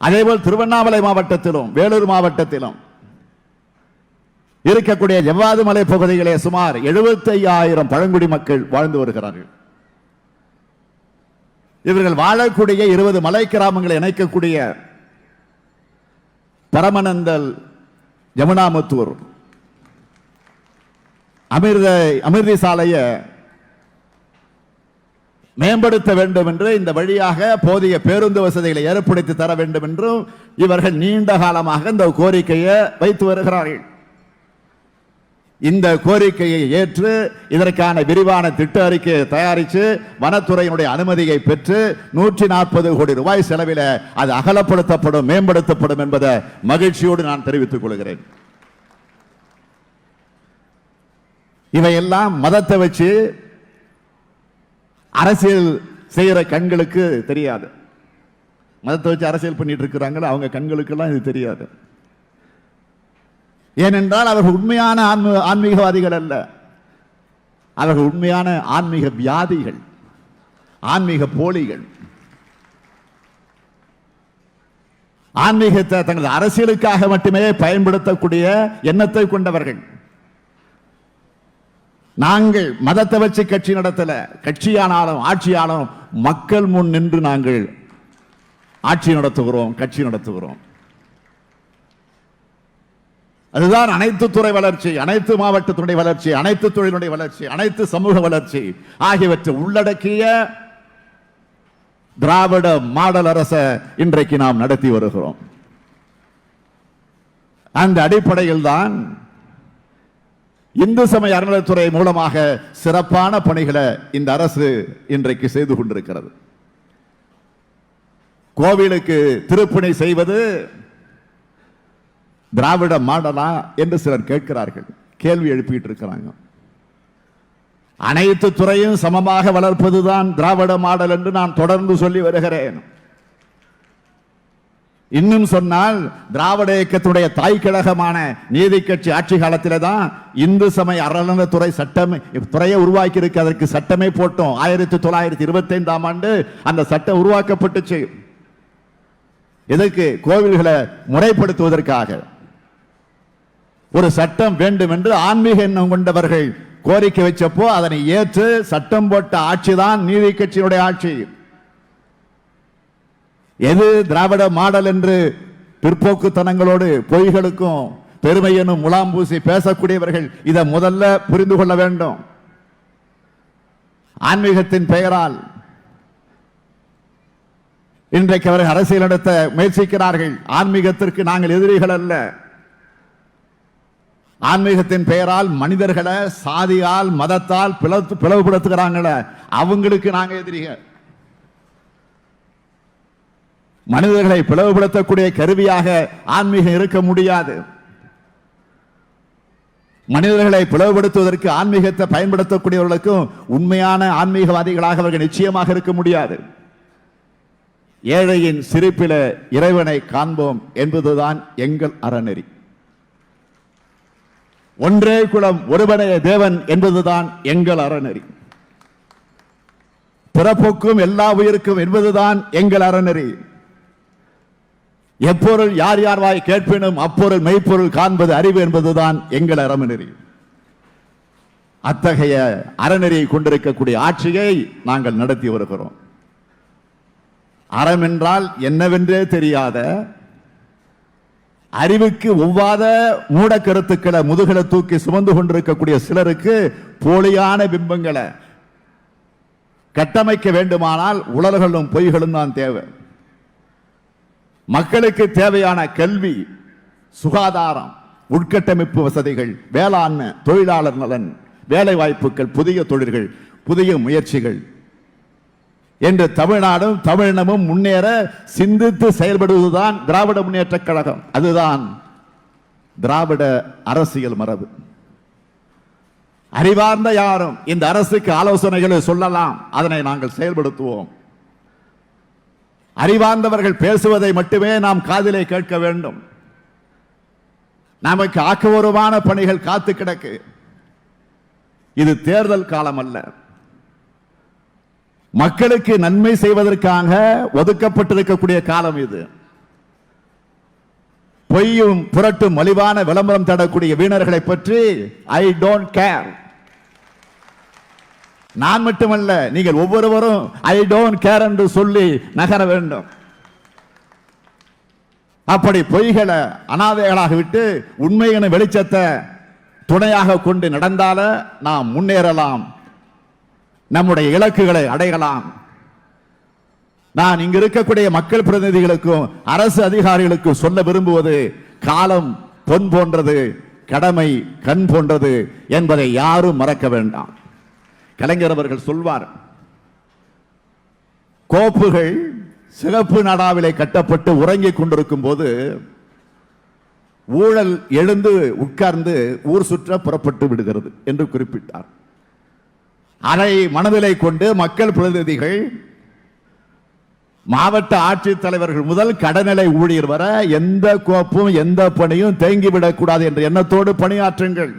அதேபோல் திருவண்ணாமலை மாவட்டத்திலும் வேலூர் மாவட்டத்திலும் இருக்கக்கூடிய ஜவ்வாது மலை பகுதிகளே சுமார் 75,000 பழங்குடி மக்கள் வாழ்ந்து வருகிறார்கள். இவர்கள் வாழக்கூடிய 20 மலை கிராமங்களை இணைக்கக்கூடிய பரமநந்தல், யமுனாமுத்தூர், அமிர்தி சாலையை மேம்படுத்த வேண்டும் என்று, இந்த வழியாக போதிய பேருந்து வசதிகளை ஏற்படுத்தி தர வேண்டும் என்றும் இவர்கள் நீண்ட காலமாக இந்த கோரிக்கையை வைத்து வருகிறார்கள். இந்த கோரிக்கையை ஏற்று இதற்கான விரிவான திட்ட அறிக்கையை தயாரித்து வனத்துறையினுடைய அனுமதியை பெற்று 140 கோடி ரூபாய் செலவில் அது அகலப்படுத்தப்படும், மேம்படுத்தப்படும் என்பதை மகிழ்ச்சியோடு நான் தெரிவித்துக் கொள்கிறேன். இவையெல்லாம் மதத்தை வச்சு அரசியல் செய்யற கண்களுக்கு தெரியாது. மதத்தை வச்சு அரசியல் பண்ணிட்டு இருக்கிறாங்களோ அவங்க கண்களுக்கெல்லாம் இது தெரியாது. ஏனென்றால் அவர்கள் உண்மையான ஆன்மீகவாதிகள் அல்ல, அவர்கள் உண்மையான ஆன்மீக வியாதிகள், ஆன்மீக போலிகள். ஆன்மீகத்தை தங்களது அரசியலுக்காக மட்டுமே பயன்படுத்தக்கூடிய எண்ணத்தை கொண்டவர்கள். நாங்கள் மதத்தை வச்சு கட்சி நடத்தல, கட்சியானாலும் ஆட்சியானாலும் மக்கள் முன் நின்று நாங்கள் ஆட்சி நடத்துகிறோம், கட்சி நடத்துகிறோம். அதுதான் அனைத்து துறை வளர்ச்சி, அனைத்து மாவட்டத்தினுடைய வளர்ச்சி, அனைத்து தொழிலுடைய வளர்ச்சி, அனைத்து சமூக வளர்ச்சி ஆகியவற்றை உள்ளடக்கிய திராவிட மாடல் அரசை இன்றைக்கு நாம் நடத்தி வருகிறோம். அந்த அடிப்படையில் தான் இந்து சமய அறநிலையத்துறை மூலமாக சிறப்பான பணிகளை இந்த அரசு இன்றைக்கு செய்து கொண்டிருக்கிறது. கோவிலுக்கு திருப்பணி செய்வது திராவிட மாடலா என்று சிலர் கேட்கிறார்கள், கேள்வி எழுப்பிட்டு இருக்கிறாங்க. அனைத்து துறையும் சமமாக வளர்ப்பதுதான் திராவிட மாடல் என்று நான் தொடர்ந்து சொல்லி வருகிறேன். இன்னும் சொன்னால் திராவிட இயக்கத்துடைய தாய் கழகமான நீதி கட்சி ஆட்சி காலத்தில் தான் இந்து சமய அறநிலையத்துறை சட்டம் துறையை உருவாக்கி இருக்கு. அதற்கு சட்டமே போட்டோம். 1925ஆம் ஆண்டு அந்த சட்டம் உருவாக்கப்பட்டுச்சு. எதற்கு? கோவில்களை முறைப்படுத்துவதற்காக. ஒரு சட்டம் வேண்டும் என்று ஆன்மீக எண்ணம் கொண்டவர்கள் கோரிக்கை வச்சப்போ அதனை ஏற்று சட்டம் போட்ட ஆட்சி தான் நீதி கட்சியினுடைய ஆட்சி. எது திராவிட மாடல் என்று பிற்போக்குத்தனங்களோடு பொய்களுக்கும் பெருமை எனும் முலாம் பூசி பேசக்கூடியவர்கள் இதை முதல்ல புரிந்து கொள்ள வேண்டும். ஆன்மீகத்தின் பெயரால் இன்றைக்கு அவர்கள் அரசியல் நடத்த முயற்சிக்கிறார்கள். ஆன்மீகத்திற்கு நாங்கள் எதிரிகள் அல்ல. ஆன்மீகத்தின் பெயரால் மனிதர்களை சாதியால் மதத்தால் பிளவுபடுத்துகிறாங்கள, அவங்களுக்கு நாங்க எதிரிகள். மனிதர்களை பிளவுபடுத்தக்கூடிய கருவியாக ஆன்மீகம் இருக்க முடியாது. மனிதர்களை பிளவுபடுத்துவதற்கு ஆன்மீகத்தை பயன்படுத்தக்கூடியவர்களுக்கும் உண்மையான ஆன்மீகவாதிகளாக அவர்கள் நிச்சயமாக இருக்க முடியாது. ஏழையின் சிரிப்பில இறைவனை காண்போம் என்பதுதான் எங்கள் அறநெறி. ஒன்றே குலம் ஒருவனே தேவன் என்பதுதான் எங்கள் அறநெறி. பிறப்புக்கும் எல்லா உயிருக்கும் என்பதுதான் எங்கள் அறநெறி. எப்பொருள் யார் யார் வாய் கேட்பினும் அப்பொருள் மெய்ப்பொருள் காண்பது அறிவு என்பதுதான் எங்கள் அறநெறி. அத்தகைய அறநெறியை கொண்டிருக்கக்கூடிய ஆட்சியை நாங்கள் நடத்தி வருகிறோம். அறம் என்றால் என்னவென்றே தெரியாத, அறிவுக்கு ஒவ்வாத மூட கருத்துக்களை முதுகலை தூக்கி சுமந்து கொண்டிருக்கக்கூடிய சிலருக்கு போலியான பிம்பங்களை கட்டமைக்க வேண்டுமானால் உளறுகளும் பொய்களும் தான் தேவை. மக்களுக்கு தேவையான கல்வி, சுகாதாரம், உட்கட்டமைப்பு வசதிகள், வேளாண்மை, தொழிலாளர் நலன், வேலை வாய்ப்புகள், புதிய தொழில்கள், புதிய முயற்சிகள் என்று தமிழ்நாடும் தமிழினமும் முன்னேற சிந்தித்து செயல்படுவதுதான் திராவிட முன்னேற்ற கழகம். அதுதான் திராவிட அரசியல் மரபு. அறிவார்ந்த யாரும் இந்த அரசுக்கு ஆலோசனைகளை சொல்லலாம், அதனை நாங்கள் செயல்படுத்துவோம். அறிவார்ந்தவர்கள் பேசுவதை மட்டுமே நாம் காதிலே கேட்க வேண்டும். நமக்கு ஆக்கபூர்வமான பணிகள் காத்து கிடக்கு. இது தேர்தல் காலம் அல்ல. மக்களுக்கு நன்மை செய்வதற்காக ஒதுக்கப்பட்டிருக்கக்கூடிய காலம் இது. பொய்யும் புரட்டும் மலிவான விளம்பரம் தரக்கூடிய வீணர்களை பற்றி ஐ டோன்ட் கேர். நான் மட்டுமல்ல, நீங்கள் ஒவ்வொருவரும் ஐ டோன்ட் கேர் என்று சொல்லி நகர வேண்டும். அப்படி பொய்களை அனாதைகளாக விட்டு உண்மையான வெளிச்சத்தை துணையாக கொண்டு நடந்தால நாம் முன்னேறலாம், நம்முடைய இலக்குகளை அடையலாம். நான் இங்கு இருக்கக்கூடிய மக்கள் பிரதிநிதிகளுக்கும் அரசு அதிகாரிகளுக்கும் சொல்ல விரும்புவது, காலம் பொன் போன்றது, கடமை கண் போன்றது என்பதை யாரும் மறக்க வேண்டாம். கலைஞர் அவர்கள் சொல்வார், கோப்புகள் சிகப்பு நாடாவிலே கட்டப்பட்டு உறங்கிக் கொண்டிருக்கும் போது ஊழல் எழுந்து உட்கார்ந்து ஊர் சுற்ற புறப்பட்டு விடுகிறது என்று குறிப்பிட்டார். அதை மனதிலே கொண்டு மக்கள் பிரதிநிதிகள், மாவட்ட ஆட்சித்தலைவர்கள் முதல் கடைநிலை ஊழியர் வர எந்த கோப்பும் எந்த பணியும் தேங்கிவிடக் கூடாது என்ற எண்ணத்தோடு பணியாற்றுங்கள்.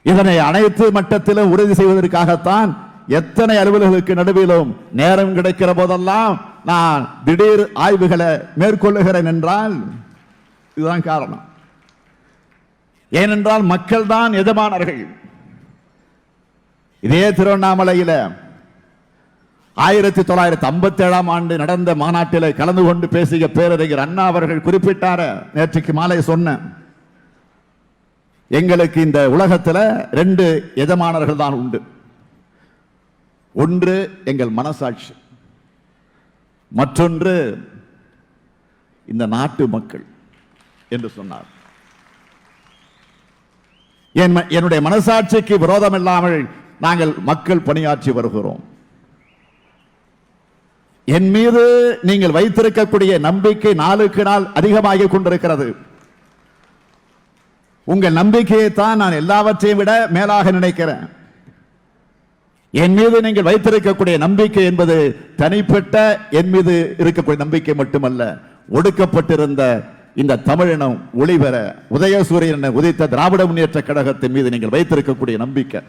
இதனை அனைத்து மட்டத்திலும் உறுதி செய்வதற்காகத்தான் எத்தனை அலுவலர்களுக்கு நடுவிலும் நேரம் கிடைக்கிற போதெல்லாம் நான் திடீர் ஆய்வுகளை மேற்கொள்ளுகிறேன் என்றால் இதுதான் காரணம். ஏனென்றால் மக்கள் தான் எஜமானர்கள். இதே திருவண்ணாமலையில் 1957 ஆண்டு நடந்த மாநாட்டில் கலந்து கொண்டு பேசிய பேரறிஞர் அண்ணா அவர்கள் குறிப்பிட்டார, நேற்றுக்கு மாலை சொன்ன, எங்களுக்கு இந்த உலகத்தில் 2 எஜமானர்கள் தான் உண்டு. ஒன்று எங்கள் மனசாட்சி, மற்றொன்று இந்த நாட்டு மக்கள் என்று சொன்னார். என்னுடைய மனசாட்சிக்கு விரோதம் இல்லாமல் நாங்கள் மக்கள் பணியாற்றி வருகிறோம். என் மீது நீங்கள் வைத்திருக்கக்கூடிய நம்பிக்கை நாளுக்கு நாள் அதிகமாகிக் கொண்டிருக்கிறது. உங்கள் நம்பிக்கையை தான் நான் எல்லாவற்றையும் விட மேலாக நினைக்கிறேன். என் மீது நீங்கள் வைத்திருக்கக்கூடிய நம்பிக்கை என்பது தனிப்பட்ட என் மீது இருக்கக்கூடிய நம்பிக்கை மட்டுமல்ல, ஒடுக்கப்பட்டிருந்த இந்த தமிழினம் ஒளிபெற உதயசூரியன் உதித்த திராவிட முன்னேற்ற கழகத்தின் மீது நீங்கள் வைத்திருக்கக்கூடிய நம்பிக்கை,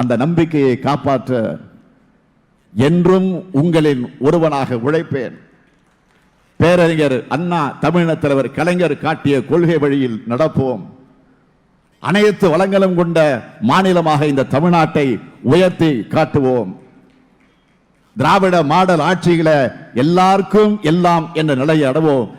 அந்த நம்பிக்கையை காப்பாற்ற என்றும் உங்களின் ஒருவனாக உழைப்பேன். பேரறிஞர் அண்ணா, தமிழின தலைவர் கலைஞர் காட்டிய கொள்கை வழியில் நடப்போம். அனைத்து வளங்களும் கொண்ட மாநிலமாக இந்த தமிழ்நாட்டை உயர்த்தி காட்டுவோம். திராவிட மாடல் ஆட்சியில எல்லாருக்கும் எல்லாம் என்ற நிலையை அடைவோம்.